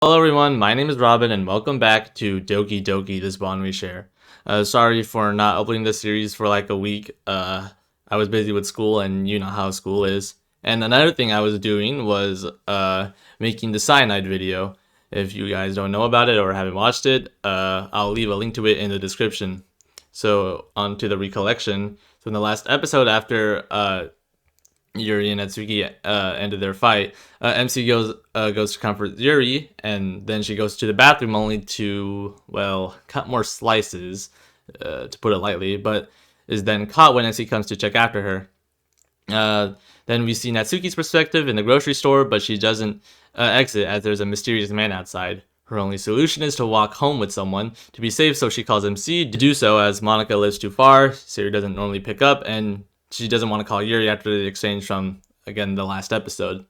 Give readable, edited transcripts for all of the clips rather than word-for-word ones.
Hello everyone, my name is Robin and welcome back to Doki Doki, this bond we share. Sorry for not uploading this series for like a week. I was busy with school and you know how school is. And another thing I was doing was making the cyanide video. If you guys don't know about it or haven't watched it, I'll leave a link to it in the description. So on to the recollection. So in the last episode after Yuri and Natsuki ended their fight, MC goes to comfort Yuri, and then she goes to the bathroom only to, well, cut more slices, to put it lightly, but is then caught when MC comes to check after her. Then we see Natsuki's perspective in the grocery store, but she doesn't exit as there's a mysterious man outside. Her only solution is to walk home with someone to be safe, so she calls MC to do so as Monica lives too far. Siri doesn't normally pick up, and she doesn't want to call Yuri after the exchange from, again, the last episode.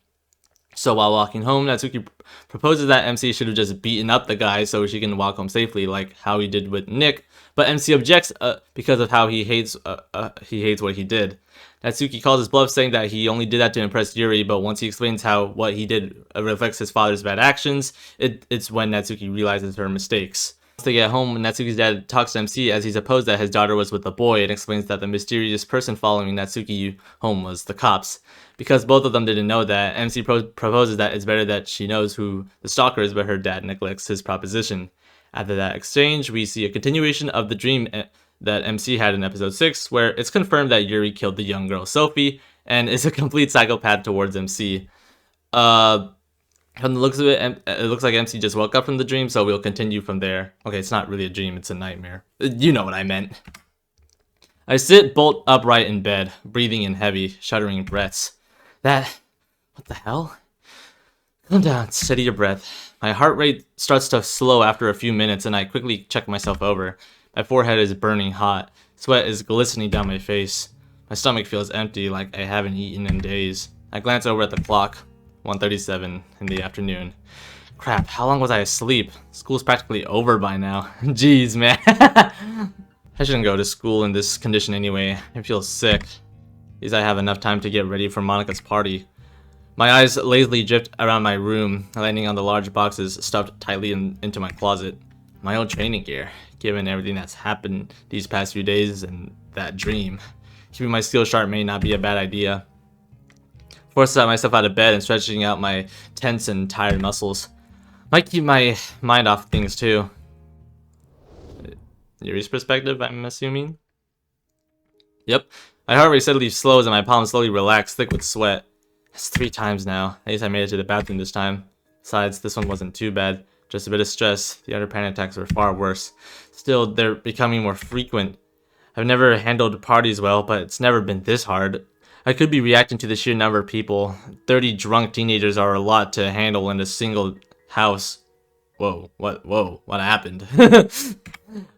So while walking home, Natsuki proposes that MC should have just beaten up the guy so she can walk home safely, like how he did with Nick. But MC objects because of how he hates what he did. Natsuki calls his bluff, saying that he only did that to impress Yuri. But once he explains how what he did reflects his father's bad actions, it's when Natsuki realizes her mistakes. Once they get home, Natsuki's dad talks to MC as he's opposed that his daughter was with the boy and explains that the mysterious person following Natsuki home was the cops. Because both of them didn't know that, MC proposes that it's better that she knows who the stalker is, but her dad neglects his proposition. After that exchange, we see a continuation of the dream that MC had in episode 6, where it's confirmed that Yuri killed the young girl Sophie and is a complete psychopath towards MC. From the looks of it, it looks like MC just woke up from the dream, so we'll continue from there. Okay, it's not really a dream, it's a nightmare. You know what I meant. I sit bolt upright in bed, breathing in heavy, shuddering breaths. What the hell? Calm down, steady your breath. My heart rate starts to slow after a few minutes, and I quickly check myself over. My forehead is burning hot. Sweat is glistening down my face. My stomach feels empty, like I haven't eaten in days. I glance over at the clock. 1:37 in the afternoon. Crap, how long was I asleep? School's practically over by now. Jeez, man. I shouldn't go to school in this condition anyway. I feel sick. At least I have enough time to get ready for Monica's party. My eyes lazily drift around my room, landing on the large boxes stuffed tightly into my closet. My old training gear, given everything that's happened these past few days and that dream. Keeping my skills sharp may not be a bad idea. Forced myself out of bed and stretching out my tense and tired muscles. Might keep my mind off things too. Yuri's perspective, I'm assuming? Yep. My heart rate steadily slows and my palms slowly relax, thick with sweat. That's 3 times now. At least I made it to the bathroom this time. Besides, this one wasn't too bad. Just a bit of stress. The other panic attacks were far worse. Still, they're becoming more frequent. I've never handled parties well, but it's never been this hard. I could be reacting to the sheer number of people. 30 drunk teenagers are a lot to handle in a single house. Whoa, what happened?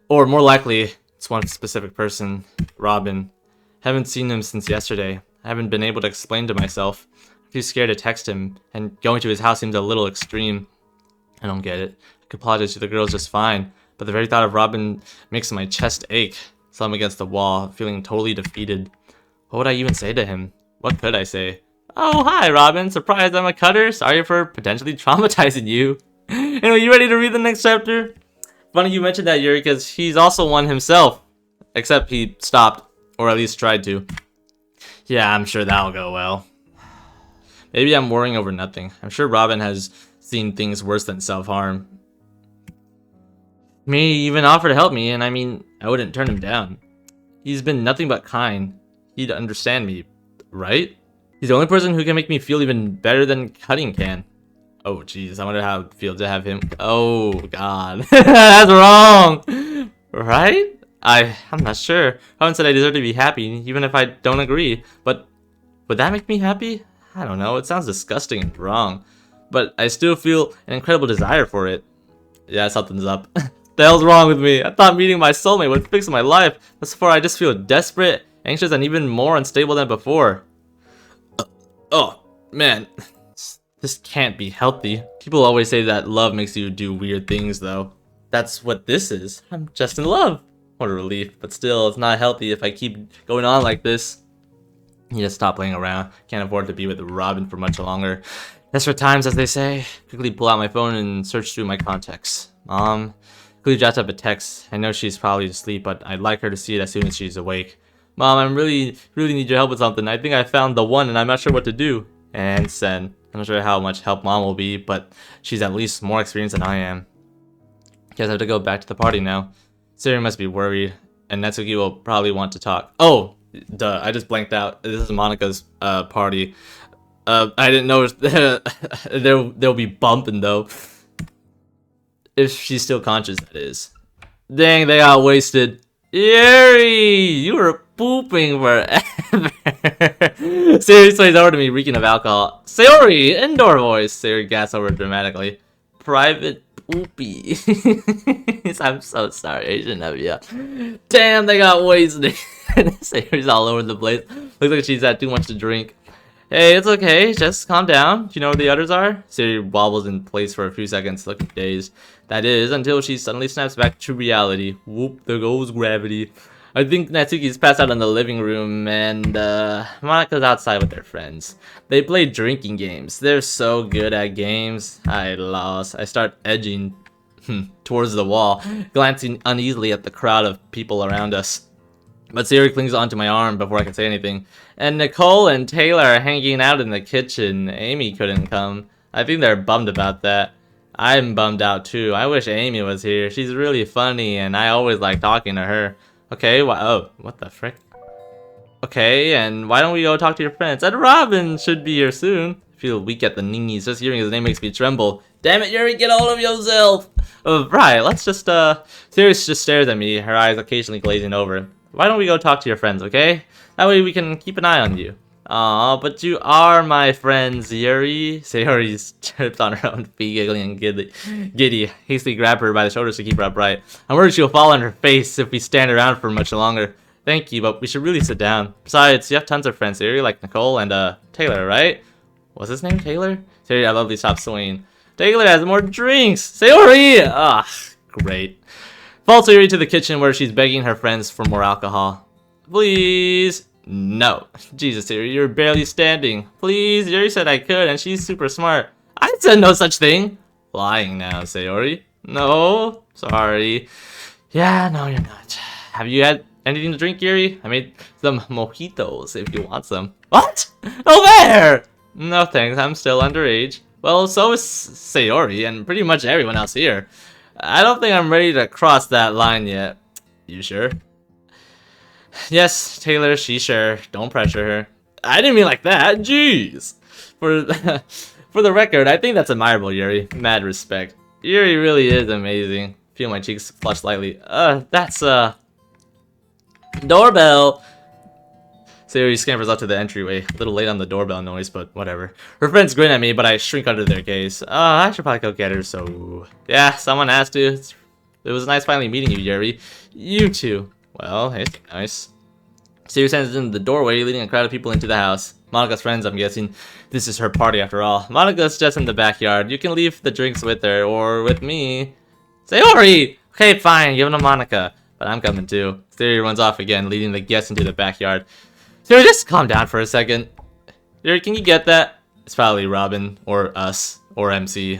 Or more likely, it's one specific person, Robin. Haven't seen him since yesterday. I haven't been able to explain to myself. I'm too scared to text him, and going to his house seems a little extreme. I don't get it. I could apologize to the girls just fine, but the very thought of Robin makes my chest ache. So I'm against the wall, feeling totally defeated. What would I even say to him? What could I say? Oh, hi, Robin. Surprised I'm a cutter. Sorry for potentially traumatizing you. Anyway, you ready to read the next chapter? Funny you mentioned that, Yuri, because he's also one himself. Except he stopped, or at least tried to. Yeah, I'm sure that'll go well. Maybe I'm worrying over nothing. I'm sure Robin has seen things worse than self-harm. May even offer to help me, and I mean, I wouldn't turn him down. He's been nothing but kind. He'd understand me, right? He's the only person who can make me feel even better than Cutting can. Oh, jeez, I wonder how it feels to have him. Oh, God. That's wrong! Right? I'm not sure. Robin said I deserve to be happy, even if I don't agree. But would that make me happy? I don't know. It sounds disgusting and wrong. But I still feel an incredible desire for it. Yeah, something's up. The hell's wrong with me? I thought meeting my soulmate would fix my life. Thus far, I just feel desperate, anxious, and even more unstable than before. Oh, man. This can't be healthy. People always say that love makes you do weird things, though. That's what this is. I'm just in love. What a relief. But still, it's not healthy if I keep going on like this. You just stop playing around. Can't afford to be with Robin for much longer. Desperate times, as they say. Quickly pull out my phone and search through my contacts. Mom. Quickly jot up a text. I know she's probably asleep, but I'd like her to see it as soon as she's awake. Mom, I really need your help with something. I think I found the one and I'm not sure what to do. And send. I'm not sure how much help Mom will be, but she's at least more experienced than I am. Guess I have to go back to the party now. Siri must be worried, and Natsuki will probably want to talk. Oh, duh, I just blanked out. This is Monika's party. I didn't know there'll be bumping though. If she's still conscious, that is. Dang, they got wasted. Yuri, you were pooping forever. Sayori sways over to me, reeking of alcohol. Sayori, indoor voice. Sayori gasps over dramatically. Private poopy. I'm so sorry, I shouldn't have you. Damn, they got wasted. Sayori's all over the place. Looks like she's had too much to drink. Hey, it's okay. Just calm down. Do you know where the others are? Sayori wobbles in place for a few seconds, looking dazed. That is, until she suddenly snaps back to reality. Whoop, there goes gravity. I think Natsuki's passed out in the living room, and Monika's outside with their friends. They play drinking games. They're so good at games. I lost. I start edging towards the wall, glancing uneasily at the crowd of people around us. But Sayori clings onto my arm before I can say anything. And Nicole and Taylor are hanging out in the kitchen. Amy couldn't come. I think they're bummed about that. I'm bummed out too. I wish Amy was here. She's really funny and I always like talking to her. Okay, oh, what the frick? Okay, and why don't we go talk to your friends? And Robin should be here soon. I feel weak at the knees. Just hearing his name makes me tremble. Damn it, Yuri, get hold of yourself! Right, let's just, Sirius just stares at me, her eyes occasionally glazing over. Why don't we go talk to your friends, okay? That way we can keep an eye on you. Aw, but you are my friends, Yuri. Sayori tripped on her own feet, giggling and giddy. Hastily grabbed her by the shoulders to keep her upright. I'm worried she'll fall on her face if we stand around for much longer. Thank you, but we should really sit down. Besides, you have tons of friends, Sayori, like Nicole and, Taylor, right? What's his name, Taylor? Sayori, I love these stop swinging. Taylor has more drinks! Sayori! Ah, great. Follows Sayori to the kitchen where she's begging her friends for more alcohol. Please. No. Jesus, Sayori, you're barely standing. Please, Yuri said I could, and she's super smart. I said no such thing. Lying now, Sayori. No. Sorry. Yeah, no, you're not. Have you had anything to drink, Yuri? I made some mojitos if you want some. What? No there! No thanks, I'm still underage. Well, so is Sayori, and pretty much everyone else here. I don't think I'm ready to cross that line yet. You sure? Yes, Taylor, she's sure. Don't pressure her. I didn't mean like that. Jeez. For the record, I think that's admirable, Yuri. Mad respect. Yuri really is amazing. Feel my cheeks flush slightly. That's doorbell. Sayori scampers up to the entryway. A little late on the doorbell noise, but whatever. Her friends grin at me, but I shrink under their gaze. I should probably go get her, so... Yeah, someone has to. It was nice finally meeting you, Yuri. You too. Well, hey, nice. Sayori stands in the doorway, leading a crowd of people into the house. Monika's friends, I'm guessing. This is her party after all. Monika's just in the backyard. You can leave the drinks with her, or with me. Sayori! Okay, fine, give them to Monika. But I'm coming too. Sayori runs off again, leading the guests into the backyard. Sayori, just calm down for a second. Sayori, can you get that? It's probably Robin, or us, or MC.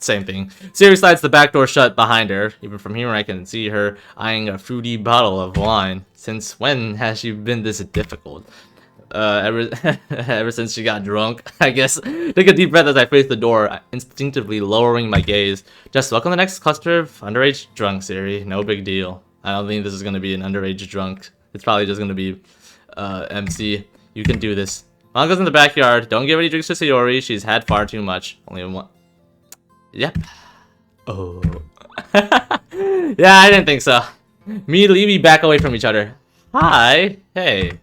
Same thing. Sayori slides the back door shut behind her. Even from here I can see her eyeing a fruity bottle of wine. Since when has she been this difficult? Ever since she got drunk, I guess. Take a deep breath as I face the door, instinctively lowering my gaze. Just welcome the next cluster of underage drunks, Sayori. No big deal. I don't think this is gonna be an underage drunk. It's probably just gonna be MC. You can do this. Monika's in the backyard. Don't give any drinks to Sayori. She's had far too much. Only one. Yep. Oh. Yeah, I didn't think so. Immediately we back away from each other. Hi. Hey.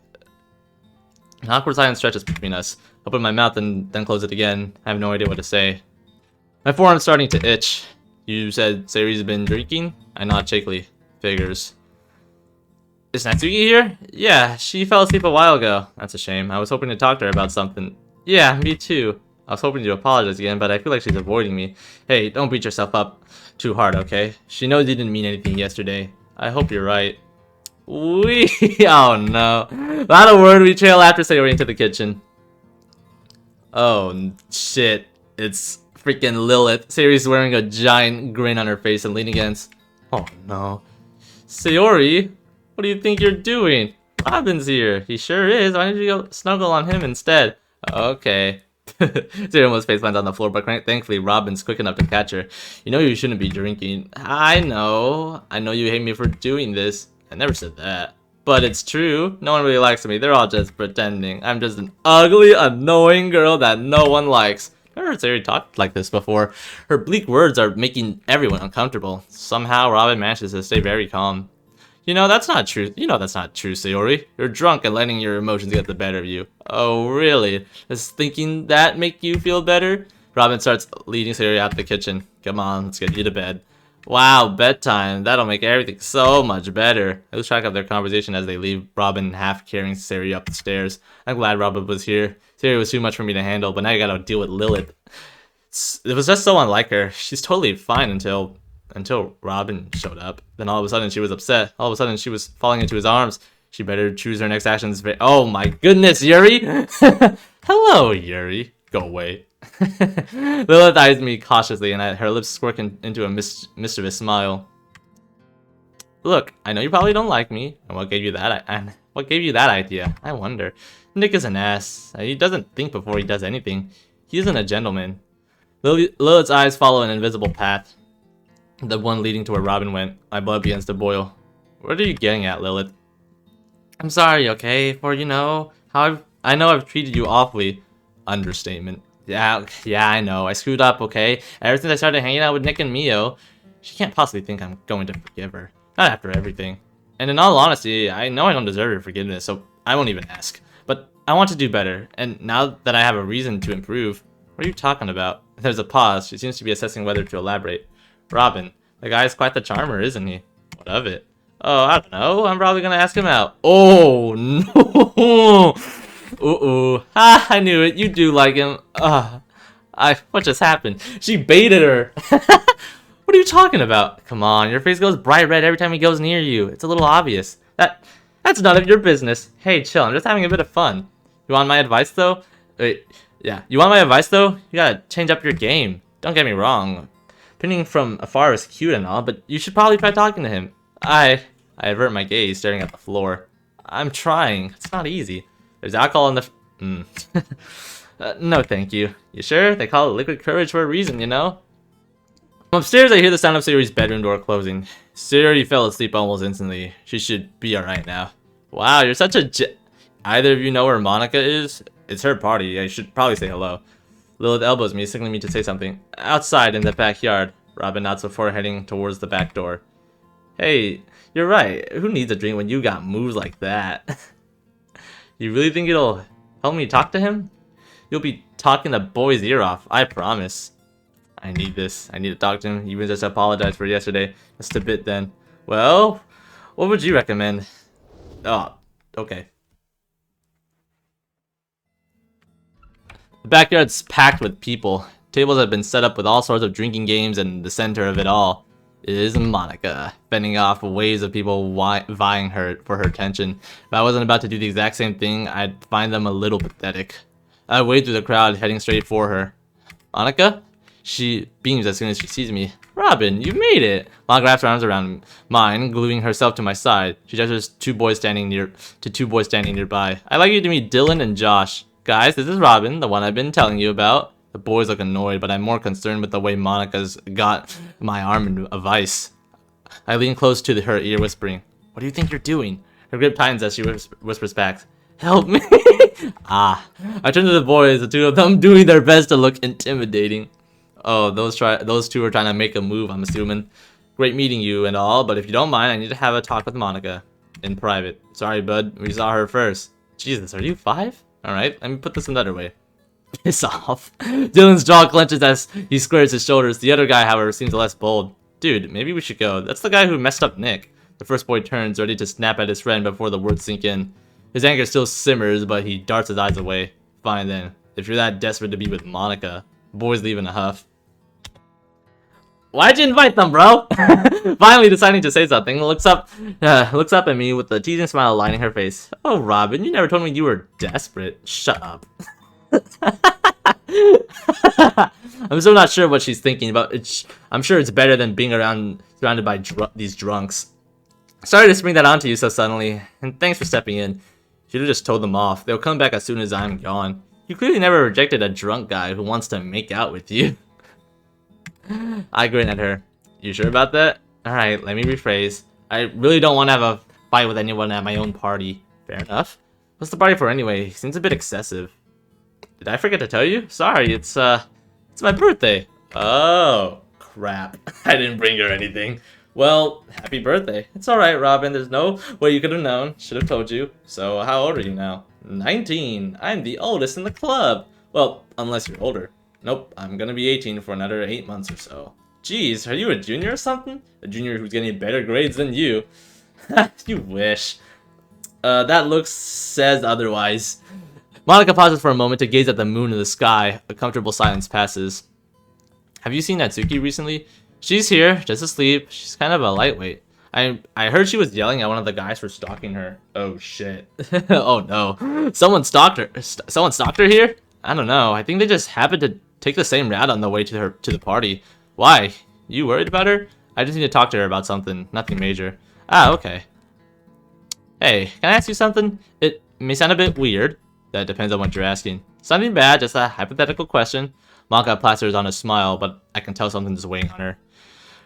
An awkward silence stretches between us. Open my mouth and then close it again. I have no idea what to say. My forearm's starting to itch. You said Sayori's been drinking? I nod shakily. Figures. Is Natsuki here? Yeah, she fell asleep a while ago. That's a shame. I was hoping to talk to her about something. Yeah, me too. I was hoping to apologize again, but I feel like she's avoiding me. Hey, don't beat yourself up too hard, okay? She knows you didn't mean anything yesterday. I hope you're right. Oh no. Not a word, we trail after Sayori into the kitchen. Oh shit. It's freaking Lilith. Sayori's wearing a giant grin on her face and leaning against. Oh no. Sayori, what do you think you're doing? Robin's here. He sure is. Why don't you go snuggle on him instead? Okay. Sayori almost face plants on the floor, but thankfully Robin's quick enough to catch her. You know you shouldn't be drinking. I know. I know you hate me for doing this. I never said that. But it's true. No one really likes me. They're all just pretending. I'm just an ugly, annoying girl that no one likes. Never heard Sayori talk like this before. Her bleak words are making everyone uncomfortable. Somehow Robin manages to stay very calm. You know, that's not true. You know that's not true, Sayori. You're drunk and letting your emotions get the better of you. Oh, really? Does thinking that make you feel better? Robin starts leading Sayori out the kitchen. Come on, let's get you to bed. Wow, bedtime. That'll make everything so much better. I lose track of their conversation as they leave, Robin half carrying Sayori up the stairs. I'm glad Robin was here. Sayori was too much for me to handle, but now you gotta deal with Lilith. It was just so unlike her. She's totally fine until Robin showed up. Then all of a sudden she was upset. All of a sudden she was falling into his arms. She better choose her next actions. Oh my goodness, Yuri! Hello, Yuri. Go away. Lilith eyes me cautiously, and her lips squirk into a mischievous smile. Look, I know you probably don't like me, and what gave you that idea? I wonder. Nick is an ass. He doesn't think before he does anything. He isn't a gentleman. Lilith's eyes follow an invisible path, the one leading to where Robin went. My blood begins to boil. What are you getting at, Lilith? I'm sorry, okay, for how I know I've treated you awfully. Understatement. Yeah, I know. I screwed up, okay? Ever since I started hanging out with Nick and Mio, she can't possibly think I'm going to forgive her. Not after everything. And in all honesty, I know I don't deserve her forgiveness, so I won't even ask. But I want to do better, and now that I have a reason to improve, what are you talking about? There's a pause. She seems to be assessing whether to elaborate. Robin, the guy's quite the charmer, isn't he? What of it? Oh, I don't know. I'm probably gonna ask him out. Oh, no! Uh-oh. Ah, I knew it. You do like him. What just happened? She baited her. What are you talking about? Come on, your face goes bright red every time he goes near you. It's a little obvious. That's none of your business. Hey, chill. I'm just having a bit of fun. You want my advice, though? Wait, yeah. You want my advice, though? You gotta change up your game. Don't get me wrong. Pinning from afar is cute and all, but you should probably try talking to him. I avert my gaze, staring at the floor. I'm trying. It's not easy. There's alcohol in the... no, thank you. You sure? They call it liquid courage for a reason, you know? From upstairs, I hear the sound of Sayori's bedroom door closing. Sayori fell asleep almost instantly. She should be alright now. Wow, you're such a Either of you know where Monica is? It's her party. I should probably say hello. Lilith elbows me, signaling me to say something. Outside in the backyard. Robin nods before heading towards the back door. Hey, you're right. Who needs a drink when you got moves like that? You really think it'll help me talk to him? You'll be talking the boy's ear off, I promise. I need this. I need to talk to him, even just apologize for yesterday. Just a bit then. Well, what would you recommend? Oh, okay. The backyard's packed with people. Tables have been set up with all sorts of drinking games, and the center of it all is Monica, fending off waves of people vying for her attention. If I wasn't about to do the exact same thing, I'd find them a little pathetic. I wade through the crowd, heading straight for her. Monica? She beams as soon as she sees me. Robin, you made it! Monica wraps her arms around mine, gluing herself to my side. She gestures to two boys standing nearby. I'd like you to meet Dylan and Josh. Guys, this is Robin, the one I've been telling you about. The boys look annoyed, but I'm more concerned with the way Monica's got my arm in a vice. I lean close to her ear, whispering, "What do you think you're doing?" Her grip tightens as she whispers back, "Help me!" I turn to the boys, the two of them doing their best to look intimidating. Oh, those two are trying to make a move, I'm assuming. Great meeting you and all, but if you don't mind, I need to have a talk with Monica. In private. Sorry, bud. We saw her first. Jesus, are you 5? Alright, let me put this another way. Piss off. Dylan's jaw clenches as he squares his shoulders. The other guy, however, seems less bold. Dude, maybe we should go. That's the guy who messed up Nick. The first boy turns, ready to snap at his friend before the words sink in. His anger still simmers, but he darts his eyes away. Fine then. If you're that desperate to be with Monica. The boys leave in a huff. Why'd you invite them, bro? Finally deciding to say something, looks up at me with a teasing smile lining her face. Oh, Robin, you never told me you were desperate. Shut up. I'm still not sure what she's thinking, but I'm sure it's better than being surrounded by these drunks. Sorry to spring that onto you so suddenly, and thanks for stepping in. Should have just told them off. They'll come back as soon as I'm gone. You clearly never rejected a drunk guy who wants to make out with you. I grin at her. You sure about that? Alright, let me rephrase. I really don't want to have a fight with anyone at my own party. Fair enough. What's the party for anyway? Seems a bit excessive. Did I forget to tell you? Sorry, it's my birthday. Oh, crap. I didn't bring her anything. Well, happy birthday. It's alright, Robin. There's no way you could have known. Should have told you. So, how old are you now? 19. I'm the oldest in the club. Well, unless you're older. Nope, I'm gonna be 18 for another 8 months or so. Jeez, are you a junior or something? A junior who's getting better grades than you. You wish. That look says otherwise. Monica pauses for a moment to gaze at the moon in the sky. A comfortable silence passes. Have you seen Natsuki recently? She's here, just asleep. She's kind of a lightweight. I heard she was yelling at one of the guys for stalking her. Oh shit. Oh no. Someone stalked her. Someone stalked her here? I don't know. I think they just happened to take the same route on the way to the party. Why? You worried about her? I just need to talk to her about something. Nothing major. Ah, okay. Hey, can I ask you something? It may sound a bit weird. That depends on what you're asking. Something bad, just a hypothetical question. Maka plasters on a smile, but I can tell something's weighing on her.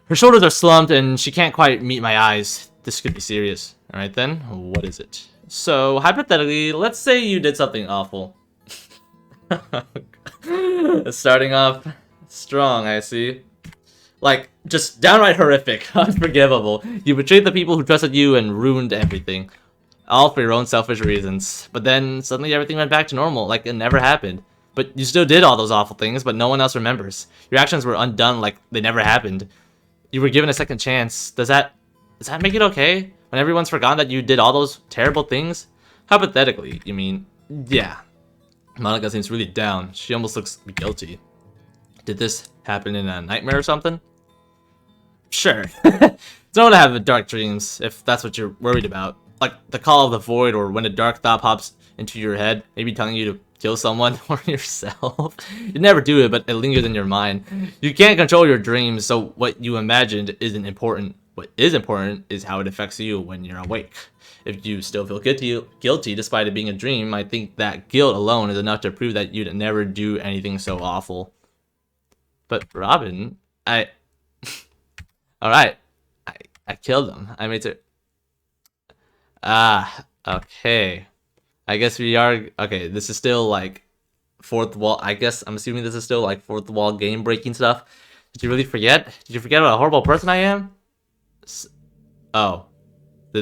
Her shoulders are slumped, and she can't quite meet my eyes. This could be serious. Alright then, what is it? So, hypothetically, let's say you did something awful. Starting off strong, I see. Like, just downright horrific, unforgivable. You betrayed the people who trusted you and ruined everything. All for your own selfish reasons. But then, suddenly everything went back to normal, like it never happened. But you still did all those awful things, but no one else remembers. Your actions were undone like they never happened. You were given a second chance. Does that make it okay? When everyone's forgotten that you did all those terrible things? Hypothetically, you mean? Yeah. Monica seems really down. She almost looks guilty. Did this happen in a nightmare or something? Sure. It's normal to have dark dreams, if that's what you're worried about. Like the call of the void, or when a dark thought pops into your head, maybe telling you to kill someone or yourself. You never do it, but it lingers in your mind. You can't control your dreams, so what you imagined isn't important. What is important is how it affects you when you're awake. If you still feel guilty despite it being a dream, I think that guilt alone is enough to prove that you'd never do anything so awful. But Robin, alright. I killed him. I made it. Ah, okay. I guess we are, okay, this is still like fourth wall, I guess, I'm assuming this is still like fourth wall game breaking stuff. Did you really forget? Did you forget what a horrible person I am? Oh.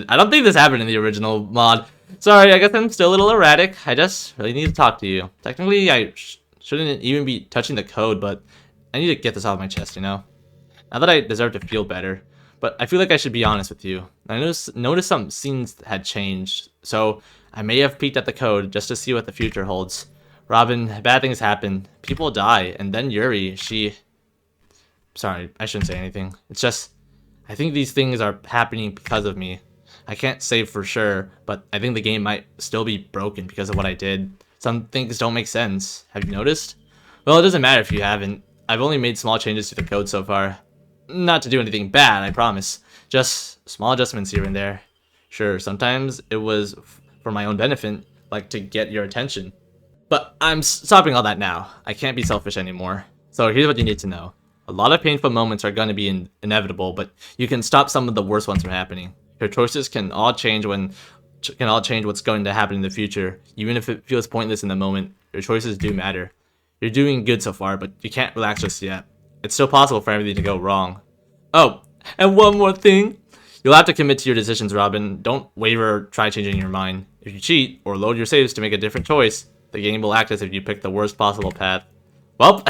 I don't think this happened in the original mod. Sorry, I guess I'm still a little erratic. I just really need to talk to you. Technically, I shouldn't even be touching the code, but I need to get this off my chest, you know? Not that I deserve to feel better, but I feel like I should be honest with you. I noticed some scenes had changed, so I may have peeked at the code just to see what the future holds. Robin, bad things happen. People die, and then Yuri, Sorry, I shouldn't say anything. It's just, I think these things are happening because of me. I can't say for sure, but I think the game might still be broken because of what I did. Some things don't make sense. Have you noticed? Well, it doesn't matter if you haven't. I've only made small changes to the code so far. Not to do anything bad, I promise. Just small adjustments here and there. Sure, sometimes it was for my own benefit, like to get your attention. But I'm stopping all that now. I can't be selfish anymore. So here's what you need to know. A lot of painful moments are going to be inevitable, but you can stop some of the worst ones from happening. Your choices can all change what's going to happen in the future. Even if it feels pointless in the moment, your choices do matter. You're doing good so far, but you can't relax just yet. It's still possible for everything to go wrong. Oh, and one more thing. You'll have to commit to your decisions, Robin. Don't waver or try changing your mind. If you cheat or load your saves to make a different choice, the game will act as if you picked the worst possible path. Well,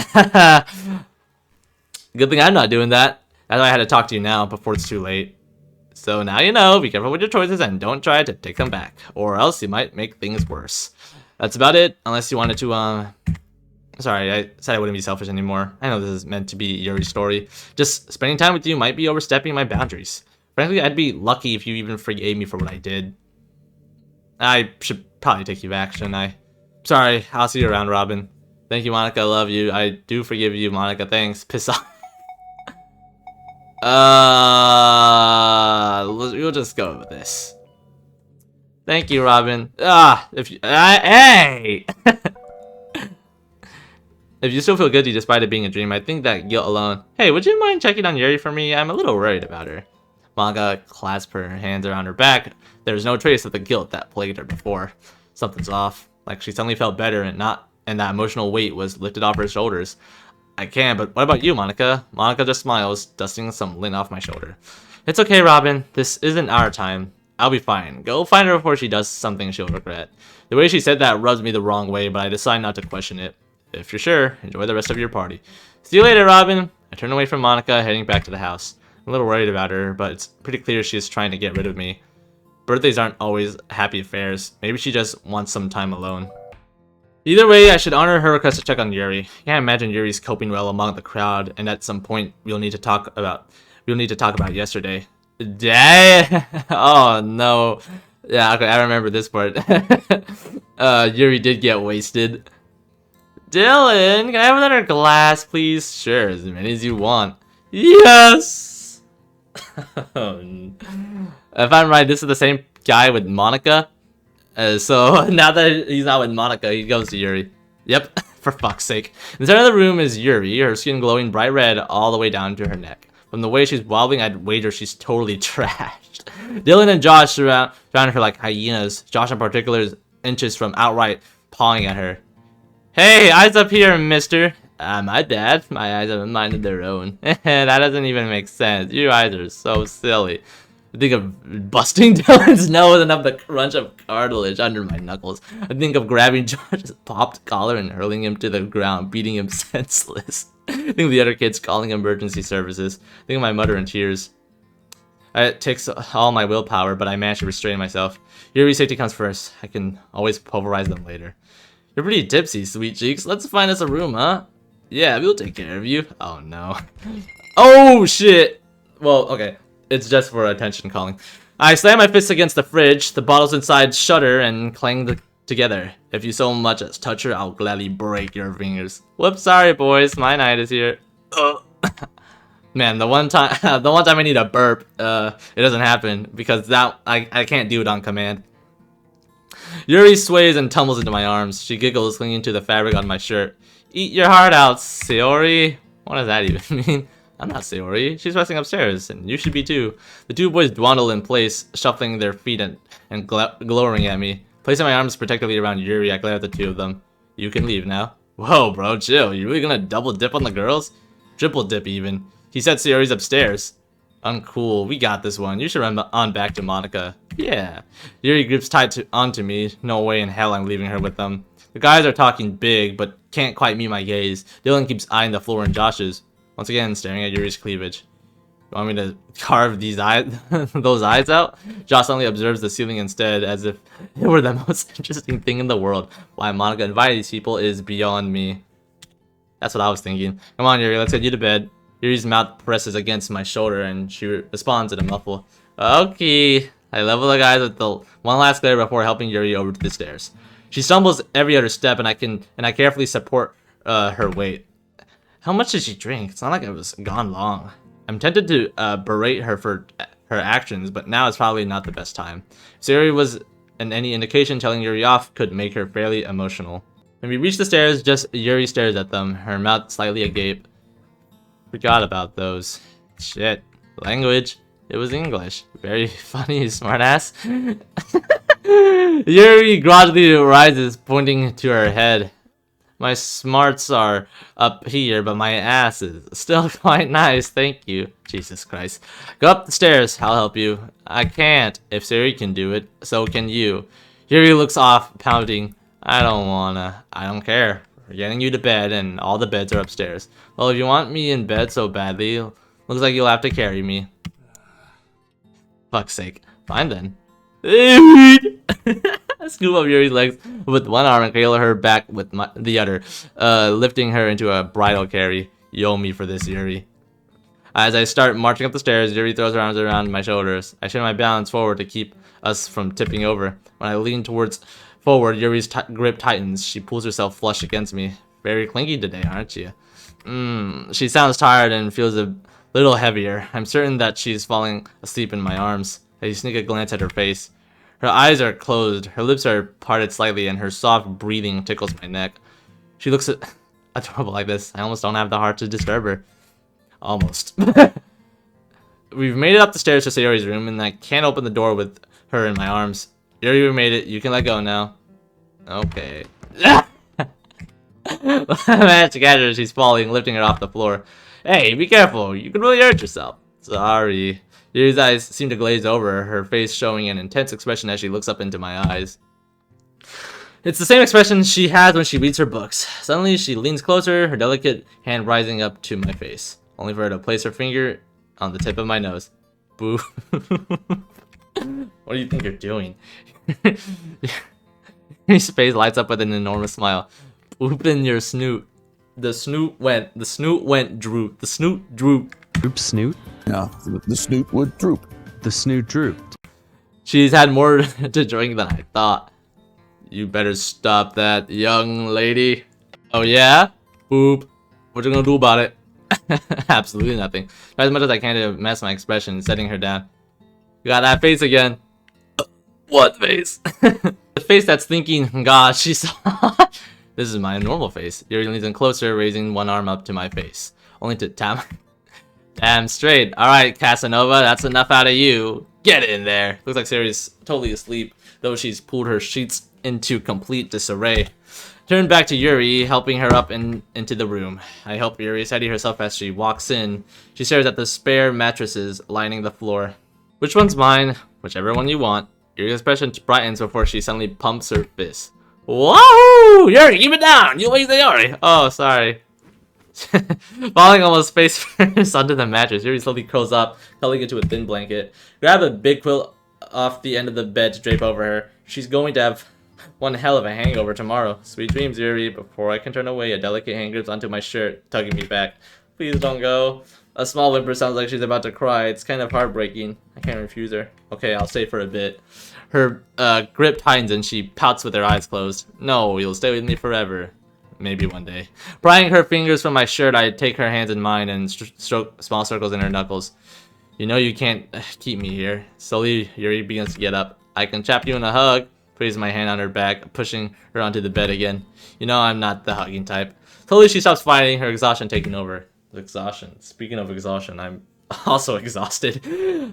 good thing I'm not doing that. That's why I had to talk to you now before it's too late. So now you know, be careful with your choices and don't try to take them back, or else you might make things worse. That's about it, unless you wanted to, Sorry, I said I wouldn't be selfish anymore. I know this is meant to be Yuri's story. Just spending time with you might be overstepping my boundaries. Frankly, I'd be lucky if you even forgave me for what I did. I should probably take you back, shouldn't I? Sorry, I'll see you around, Robin. Thank you, Monica. I love you. I do forgive you, Monica. Thanks. Piss off. We'll just go with this. Thank you, Robin. If you, hey! If you still feel guilty despite it being a dream, I think that guilt alone. Hey, would you mind checking on Yuri for me? I'm a little worried about her. Monica clasped her hands around her back. There was no trace of the guilt that plagued her before. Something's off. Like she suddenly felt better and that emotional weight was lifted off her shoulders. I can, but what about you, Monica? Monica just smiles, dusting some lint off my shoulder. It's okay, Robin. This isn't our time. I'll be fine. Go find her before she does something she'll regret. The way she said that rubs me the wrong way, but I decide not to question it. If you're sure, enjoy the rest of your party. See you later, Robin. I turn away from Monica, heading back to the house. I'm a little worried about her, but it's pretty clear she's trying to get rid of me. Birthdays aren't always happy affairs. Maybe she just wants some time alone. Either way, I should honor her request to check on Yuri. I can't imagine Yuri's coping well among the crowd, and at some point we'll need to talk about yesterday. Dang! Oh no. Yeah, okay, I remember this part. Yuri did get wasted. Dylan, can I have another glass, please? Sure, as many as you want. Yes! If I'm right, this is the same guy with Monica. So now that he's not with Monica, he goes to Yuri. Yep, for fuck's sake. In the center of the room is Yuri, her skin glowing bright red all the way down to her neck. From the way she's wobbling, I'd wager she's totally trashed. Dylan and Josh surround her like hyenas. Josh in particular is inches from outright pawing at her. Hey, eyes up here, mister. My bad. My eyes have a mind of their own. That doesn't even make sense. Your eyes are so silly. I think of busting Dylan's nose and of the crunch of cartilage under my knuckles. I think of grabbing Josh's popped collar and hurling him to the ground, beating him senseless. I think of the other kids calling emergency services. I think of my mother in tears. It takes all my willpower, but I manage to restrain myself. Yuri's safety comes first. I can always pulverize them later. You're pretty tipsy, sweet cheeks. Let's find us a room, huh? Yeah, we'll take care of you. Oh, no. Oh, shit. Well, okay. It's just for attention calling. I slam my fists against the fridge. The bottles inside shudder and clang together. If you so much as touch her, I'll gladly break your fingers. Whoops, sorry, boys. My night is here. Man, the one time I need a burp, it doesn't happen because I can't do it on command. Yuri sways and tumbles into my arms. She giggles, clinging to the fabric on my shirt. Eat your heart out, Sayori. What does that even mean? I'm not Sayori. She's resting upstairs, and you should be too. The two boys dawdle in place, shuffling their feet and glowering at me. Placing my arms protectively around Yuri, I glare at the two of them. You can leave now. Whoa, bro, chill. You really gonna double dip on the girls? Triple dip, even. He said Sayori's upstairs. Uncool. We got this one. You should run on back to Monica. Yeah. Yuri grips tight onto me. No way in hell I'm leaving her with them. The guys are talking big, but can't quite meet my gaze. Dylan keeps eyeing the floor and Josh's. Once again, staring at Yuri's cleavage. You want me to carve these eyes, those eyes out? Josh suddenly observes the ceiling instead, as if it were the most interesting thing in the world. Why Monica invited these people is beyond me. That's what I was thinking. Come on, Yuri, let's get you to bed. Yuri's mouth presses against my shoulder, and she responds in a muffle. Okay. I level the guys with the one last glare before helping Yuri over to the stairs. She stumbles every other step, and I carefully support her weight. How much did she drink? It's not like it was gone long. I'm tempted to berate her for her actions, but now is probably not the best time. If Yuri was any indication, telling Yuri off could make her fairly emotional. When we reach the stairs, just Yuri stares at them, her mouth slightly agape. Forgot about those. Shit. Language. It was English. Very funny, smartass. Yuri gradually rises, pointing to her head. My smarts are up here, but my ass is still quite nice, thank you. Jesus Christ. Go up the stairs, I'll help you. I can't. If Siri can do it, so can you. Yuri looks off, pouting. I don't wanna. I don't care. We're getting you to bed, and all the beds are upstairs. Well, if you want me in bed so badly, looks like you'll have to carry me. Fuck's sake. Fine then. I scoop up Yuri's legs with one arm and cradle her back with the other, lifting her into a bridal carry. You owe me for this, Yuri. As I start marching up the stairs, Yuri throws her arms around my shoulders. I shift my balance forward to keep us from tipping over. When I lean forward, Yuri's grip tightens. She pulls herself flush against me. Very clingy today, aren't you? She sounds tired and feels a little heavier. I'm certain that she's falling asleep in my arms. I sneak a glance at her face. Her eyes are closed, her lips are parted slightly, and her soft breathing tickles my neck. She looks adorable like this. I almost don't have the heart to disturb her. Almost. We've made it up the stairs to Sayori's room, and I can't open the door with her in my arms. Yuri, we made it. You can let go now. Okay. Managed to catch her as she's falling, lifting her off the floor. Hey, be careful. You can really hurt yourself. Sorry. Yuri's eyes seem to glaze over, her face showing an intense expression as she looks up into my eyes. It's the same expression she has when she reads her books. Suddenly, she leans closer, her delicate hand rising up to my face, only for her to place her finger on the tip of my nose. Boo. What do you think you're doing? His face lights up with an enormous smile. Open your snoot. The snoot went droop. The snoot droop. Droop snoot? Yeah, the snoot would droop. The snoot drooped. She's had more to drink than I thought. You better stop that, young lady. Oh yeah? Boop. What you gonna do about it? Absolutely nothing. Try as much as I can to mask my expression, setting her down. You got that face again. What face? The face that's thinking, gosh, she's This is my normal face. Yuri leans in closer, raising one arm up to my face. Only to tap. Damn straight. Alright, Casanova, that's enough out of you. Get in there. Looks like Sayori's totally asleep, though she's pulled her sheets into complete disarray. Turn back to Yuri, helping her up into the room. I help Yuri steady herself as she walks in. She stares at the spare mattresses lining the floor. Which one's mine? Whichever one you want. Yuri's expression brightens before she suddenly pumps her fist. Whoa! Yuri, keep it down! You wait, Yuri! Oh, sorry. Falling almost face first onto the mattress, Yuri slowly curls up, cuddling into a thin blanket. Grab a big quilt off the end of the bed to drape over her. She's going to have one hell of a hangover tomorrow. Sweet dreams, Yuri. Before I can turn away, a delicate hand grips onto my shirt, tugging me back. Please don't go. A small whimper sounds like she's about to cry. It's kind of heartbreaking. I can't refuse her. Okay, I'll stay for a bit. Her grip tightens and she pouts with her eyes closed. No, you'll stay with me forever. Maybe one day. Prying her fingers from my shirt, I take her hands in mine and stroke small circles in her knuckles. You know you can't keep me here. Slowly, Yuri begins to get up. I can trap you in a hug. Places my hand on her back, pushing her onto the bed again. You know I'm not the hugging type. Slowly she stops fighting, her exhaustion taking over. Exhaustion. Speaking of exhaustion, I'm also exhausted.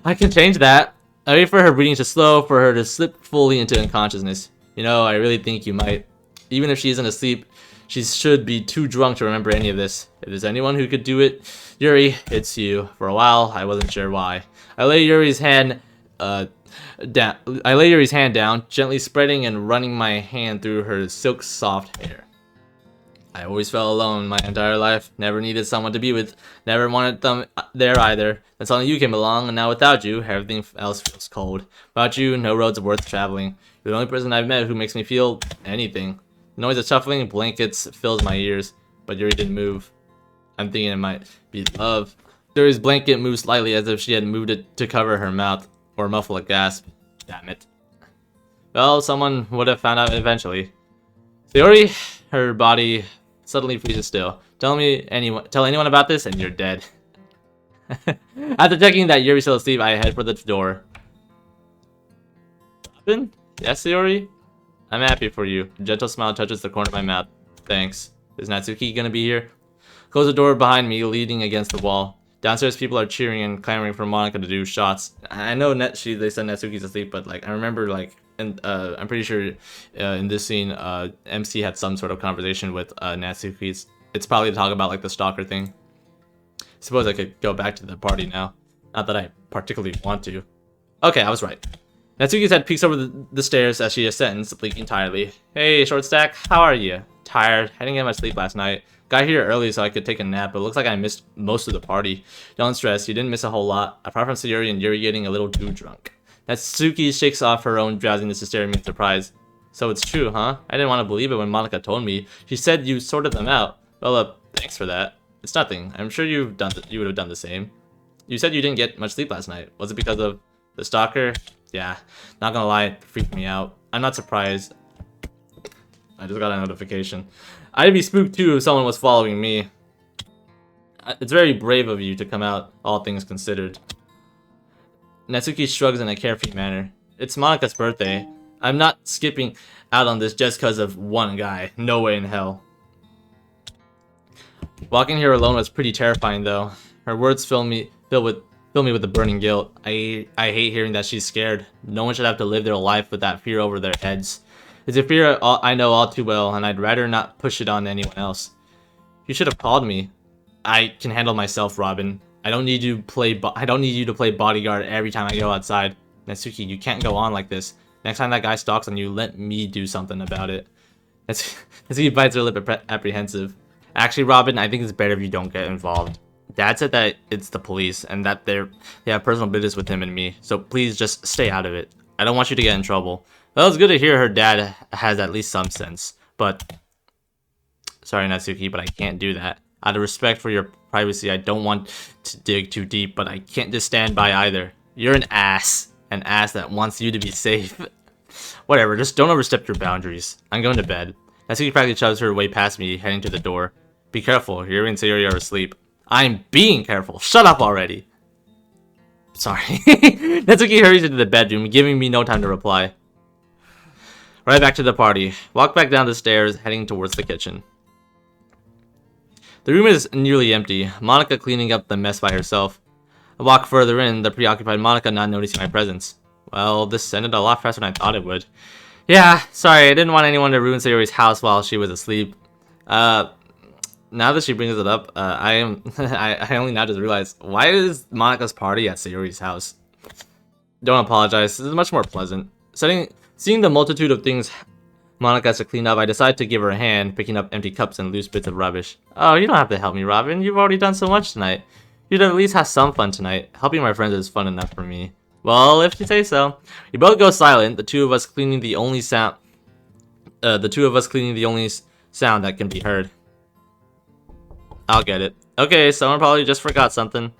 I can change that. I wait for her breathing to slow, for her to slip fully into unconsciousness. You know, I really think you might. Even if she isn't asleep, she should be too drunk to remember any of this. If there's anyone who could do it, Yuri, it's you. For a while, I wasn't sure why. I lay Yuri's hand down, gently spreading and running my hand through her silk soft hair. I always felt alone my entire life. Never needed someone to be with. Never wanted them there either. Then suddenly you came along, and now without you, everything else feels cold. Without you, no roads worth traveling. You're the only person I've met who makes me feel anything. The noise of shuffling blankets fills my ears, but Yuri didn't move. I'm thinking it might be love. Yuri's blanket moved slightly as if she had moved it to cover her mouth or muffle a gasp. Damn it. Well, someone would have found out eventually. Yuri, her body suddenly freezes still. Tell anyone about this and you're dead. After checking that Yuri's still asleep, I head for the door. Robin? Yes, Yuri? I'm happy for you. A gentle smile touches the corner of my mouth. Thanks. Is Natsuki gonna be here? Close the door behind me, leaning against the wall. Downstairs, people are cheering and clamoring for Monica to do shots. I know they said Natsuki's asleep, but like I remember and I'm pretty sure in this scene, MC had some sort of conversation with Natsuki. It's probably to talk about like the stalker thing. Suppose I could go back to the party now. Not that I particularly want to. Okay, I was right. Natsuki's head peeks over the stairs as she ascends, blinking tiredly. Hey, short stack, how are you? Tired. I didn't get much sleep last night. Got here early so I could take a nap, but it looks like I missed most of the party. Don't stress, you didn't miss a whole lot, apart from Sayori and Yuri getting a little too drunk. Natsuki shakes off her own drowsiness to stare at me in surprise. So it's true, huh? I didn't want to believe it when Monica told me. She said you sorted them out. Well, thanks for that. It's nothing. I'm sure you would have done the same. You said you didn't get much sleep last night. Was it because of the stalker? Yeah, not gonna lie, it freaked me out. I'm not surprised. I just got a notification. I'd be spooked too if someone was following me. It's very brave of you to come out, all things considered. Natsuki shrugs in a carefree manner. It's Monika's birthday. I'm not skipping out on this just because of one guy. No way in hell. Walking here alone was pretty terrifying, though. Her words fill me with a burning guilt. I hate hearing that she's scared. No one should have to live their life with that fear over their heads. It's a fear I know all too well, and I'd rather not push it on anyone else. You should have called me. I can handle myself, Robin. I don't need you to play bodyguard every time I go outside. Natsuki, you can't go on like this. Next time that guy stalks on you, let me do something about it. Natsuki bites her lip, apprehensive. Actually, Robin, I think it's better if you don't get involved. Dad said that it's the police and that they have personal business with him and me, so please just stay out of it. I don't want you to get in trouble. Well, it's good to hear her dad has at least some sense, but... Sorry, Natsuki, but I can't do that. Out of respect for your privacy, I don't want to dig too deep, but I can't just stand by either. You're an ass. An ass that wants you to be safe. Whatever, just don't overstep your boundaries. I'm going to bed. Natsuki practically shoves her way past me, heading to the door. Be careful, Yuri and Sayori are asleep. I'm being careful. Shut up already. Sorry. Natsuki hurries into the bedroom, giving me no time to reply. Right back to the party. Walk back down the stairs, heading towards the kitchen. The room is nearly empty, Monika cleaning up the mess by herself. I walk further in, the preoccupied Monika not noticing my presence. Well, this ended a lot faster than I thought it would. Yeah, sorry, I didn't want anyone to ruin Sayori's house while she was asleep. Now that she brings it up, I only now just realized, why is Monika's party at Sayori's house? Don't apologize, this is much more pleasant. Seeing the multitude of things Monika has to clean up, I decide to give her a hand, picking up empty cups and loose bits of rubbish. Oh, you don't have to help me, Robin. You've already done so much tonight. You'd at least have some fun tonight. Helping my friends is fun enough for me. Well, if you say so. We both go silent, the two of us cleaning the only sound that can be heard. I'll get it. Okay, someone probably just forgot something.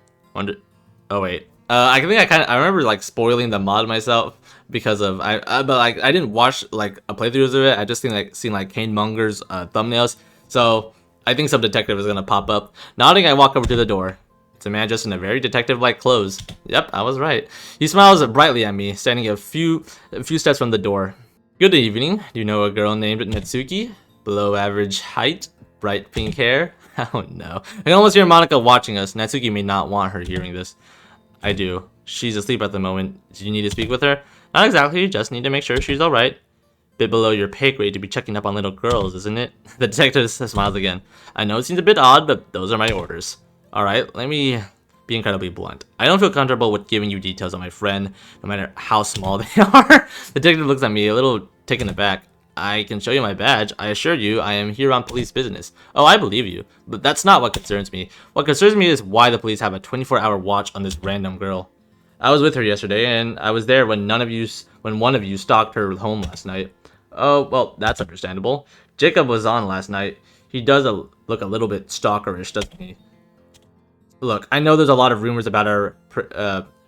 Oh wait. I think I remember like spoiling the mod myself because of but like I didn't watch like a playthrough of it. I just seen like Kane Munger's thumbnails. So I think some detective is gonna pop up. Nodding, I walk over to the door. It's a man just in a very detective-like clothes. Yep, I was right. He smiles brightly at me, standing a few steps from the door. Good evening. Do you know a girl named Natsuki? Below average height, bright pink hair. Oh no. I can almost hear Monika watching us. Natsuki may not want her hearing this. I do. She's asleep at the moment. Do you need to speak with her? Not exactly, just need to make sure she's alright. Bit below your pay grade to be checking up on little girls, isn't it? The detective smiles again. I know it seems a bit odd, but those are my orders. Alright, let me be incredibly blunt. I don't feel comfortable with giving you details on my friend, no matter how small they are. The detective looks at me, a little taken aback. I can show you my badge. I assure you, I am here on police business. Oh, I believe you. But that's not what concerns me. What concerns me is why the police have a 24-hour watch on this random girl. I was with her yesterday, and I was there when one of you stalked her home last night. Oh, well, that's understandable. Jacob was on last night. He does look a little bit stalkerish, doesn't he? Look, I know there's a lot of rumors about our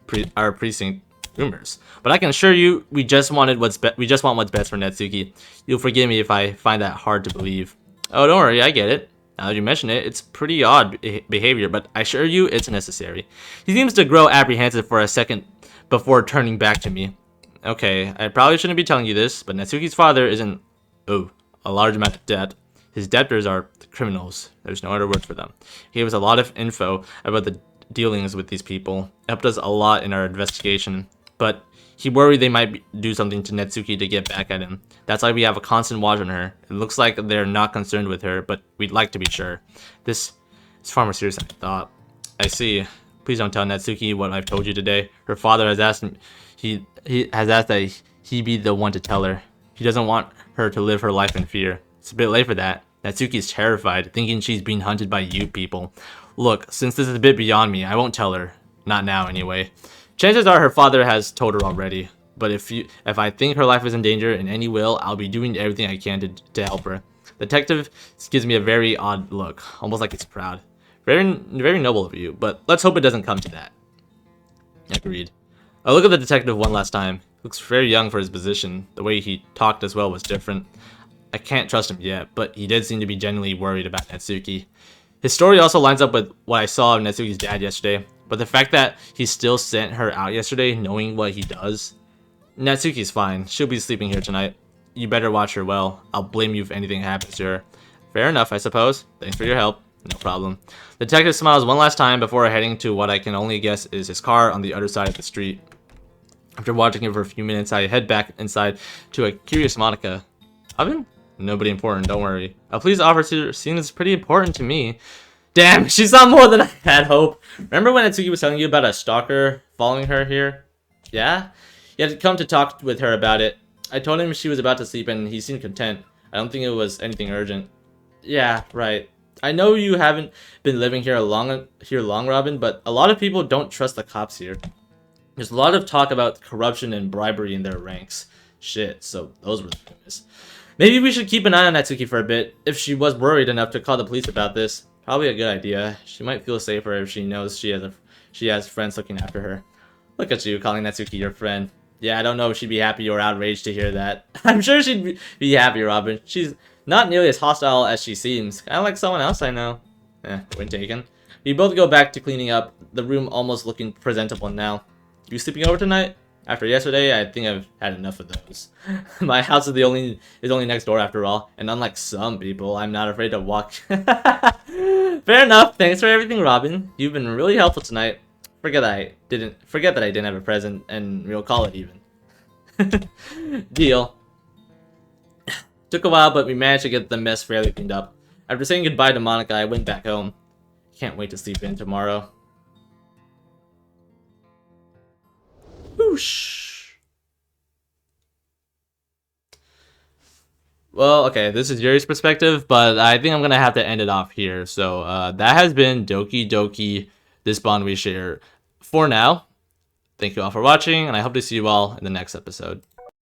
precinct. Rumors, but I can assure you, we just want what's best for Natsuki. You'll forgive me if I find that hard to believe. Oh, don't worry, I get it. Now that you mention it, it's pretty odd behavior, but I assure you, it's necessary. He seems to grow apprehensive for a second before turning back to me. Okay, I probably shouldn't be telling you this, but Natsuki's father is in a large amount of debt. His debtors are criminals. There's no other word for them. He gave us a lot of info about the dealings with these people. Helped us a lot in our investigation. But he worried they might do something to Natsuki to get back at him. That's why we have a constant watch on her. It looks like they're not concerned with her, but we'd like to be sure. This is far more serious than I thought. I see. Please don't tell Natsuki what I've told you today. Her father has asked he has asked that he be the one to tell her. He doesn't want her to live her life in fear. It's a bit late for that. Natsuki's terrified, thinking she's being hunted by you people. Look, since this is a bit beyond me, I won't tell her. Not now, anyway. Chances are her father has told her already, but if I think her life is in danger in any way, I'll be doing everything I can to help her. The detective gives me a very odd look, almost like he's proud. Very noble of you, but let's hope it doesn't come to that. Agreed. I look at the detective one last time. He looks very young for his position. The way he talked as well was different. I can't trust him yet, but he did seem to be genuinely worried about Natsuki. His story also lines up with what I saw of Natsuki's dad yesterday, but the fact that he still sent her out yesterday knowing what he does. Natsuki's fine. She'll be sleeping here tonight. You better watch her well. I'll blame you if anything happens to her. Fair enough, I suppose. Thanks for your help. No problem. The detective smiles one last time before heading to what I can only guess is his car on the other side of the street. After watching him for a few minutes, I head back inside to a curious Monica. Oven? Nobody important, don't worry. A police officer seems pretty important to me. Damn, she's not more than I had hoped. Remember when Natsuki was telling you about a stalker following her here? Yeah? He had come to talk with her about it. I told him she was about to sleep and he seemed content. I don't think it was anything urgent. Yeah, right. I know you haven't been living here long, Robin, but a lot of people don't trust the cops here. There's a lot of talk about corruption and bribery in their ranks. Shit, so those were the rumors. Maybe we should keep an eye on Natsuki for a bit. If she was worried enough to call the police about this, probably a good idea. She might feel safer if she knows she has friends looking after her. Look at you calling Natsuki your friend. Yeah, I don't know if she'd be happy or outraged to hear that. I'm sure she'd be happy, Robin. She's not nearly as hostile as she seems. Kind of like someone else I know. Point taken. We both go back to cleaning up, the room almost looking presentable now. You sleeping over tonight? After yesterday, I think I've had enough of those. My house is only next door after all, and unlike some people, I'm not afraid to walk. Fair enough. Thanks for everything, Robin. You've been really helpful tonight. Forget that I didn't have a present, and we'll call it even. Deal. Took a while, but we managed to get the mess fairly cleaned up. After saying goodbye to Monica, I went back home. Can't wait to sleep in tomorrow. Whoosh. Well, okay, this is Yuri's perspective, but I think I'm gonna have to end it off here. So that has been Doki Doki, this bond we share. For now, thank you all for watching, and I hope to see you all in the next episode.